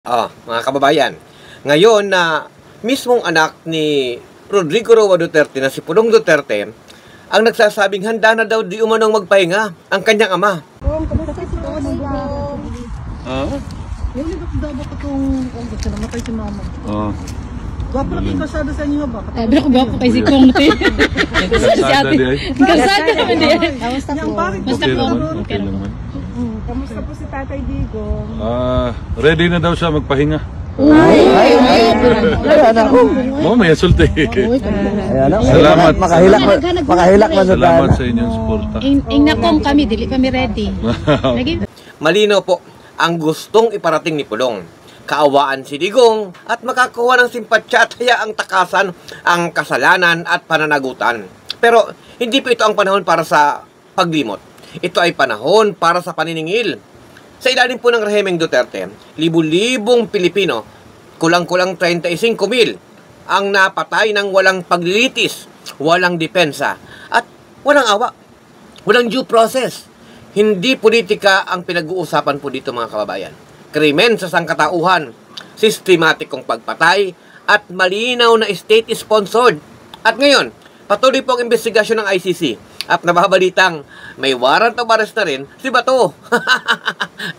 Mga kababayan, ngayon na mismong anak ni Rodrigo Roa Duterte na si Pulong Duterte ang nagsasabing handa na daw di umanong magpahinga ang kanyang ama. Yung nagdabo ko itong gusto na matay si mama. Gwapo na yung kasada sa inyo ba? Sabi ko gwapo kay si Kong te. Kasada di ay? Kasada naman di ay. Kamusta po? Okay naman, okay naman. Kamusta po si Tatay Digo? Ready na daw siya magpahinga. May sulti. Salamat. Makahilak man sa Salamat sa inyong suporta. Ingna Kong kami, dili kami ready. Malinaw po ang gustong iparating ni Pulong. Kaawaan si Digong at makakuha ng simpatsya at hayaang takasan ang kasalanan at pananagutan. Pero hindi po ito ang panahon para sa paglimot. Ito ay panahon para sa paniningil. Sa ilalim po ng rehimeng Duterte, libu-libong Pilipino, kulang-kulang 35,000 ang napatay ng walang paglilitis, walang depensa, at walang awa, walang due process. Hindi politika ang pinag-uusapan po dito mga kababayan. Krimen sa sangkatauhan, sistematikong pagpatay, at malinaw na state-sponsored. At ngayon, patuloy po ang investigasyon ng ICC at nababalitang may warrant of arrest na rin si Bato.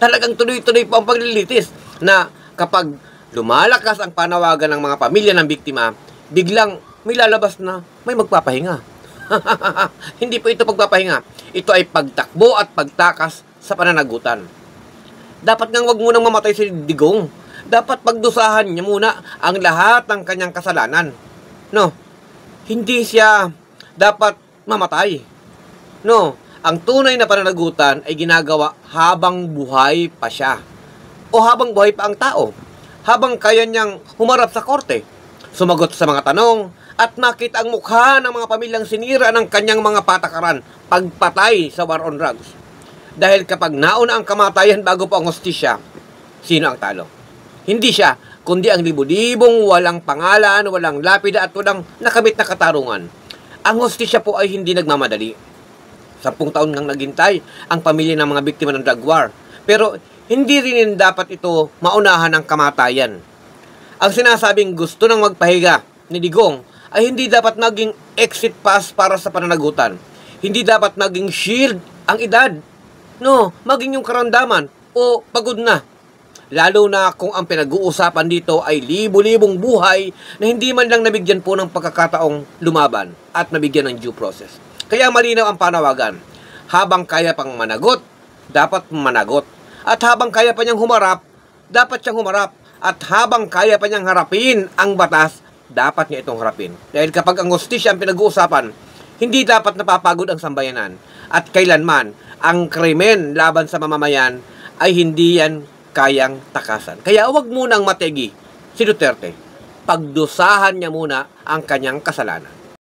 Talagang tuloy-tuloy po ang paglilitis na kapag lumalakas ang panawagan ng mga pamilya ng biktima, biglang may lalabas na may magpapahinga. Hindi po ito pagpapahinga. Ito ay pagtakbo at pagtakas sa pananagutan. Dapat ngang wag munang mamatay si Digong. Dapat pagdusahan niya muna ang lahat ng kanyang kasalanan. No, hindi siya dapat mamatay. No, ang tunay na pananagutan ay ginagawa habang buhay pa siya. O habang buhay pa ang tao. Habang kaya niyang humarap sa korte, sumagot sa mga tanong, at makita ang mukha ng mga pamilyang sinira ng kanyang mga patakaran, pagpatay sa war on drugs. Dahil kapag nauna ang kamatayan bago pa ang hostisya, sino ang talo? Hindi siya, kundi ang libu-libong walang pangalan, walang lapida at walang nakamit na katarungan. Ang hostisya po ay hindi nagmamadali. 10 taon nang naghintay ang pamilya ng mga biktima ng drug war. Pero hindi rin dapat ito maunahan ng kamatayan. Ang sinasabing gusto ng magpahiga ni Digong ay hindi dapat naging exit pass para sa pananagutan. Hindi dapat naging shield ang edad. No, maging yung karamdaman o pagod na. Lalo na kung ang pinag-uusapan dito ay libu-libong buhay na hindi man lang nabigyan po ng pagkakataong lumaban at nabigyan ng due process. Kaya malinaw ang panawagan. Habang kaya pang managot, dapat managot. At habang kaya pa niyang humarap, dapat siyang humarap. At habang kaya pa niyang harapin ang batas, dapat niya itong harapin. Dahil kapag ang hostisya ang pinag-uusapan, hindi dapat napapagod ang sambayanan. At kailanman, ang krimen laban sa mamamayan ay hindi yan kayang takasan. Kaya huwag munang mategi si Duterte. Pagdusahan niya muna ang kanyang kasalanan.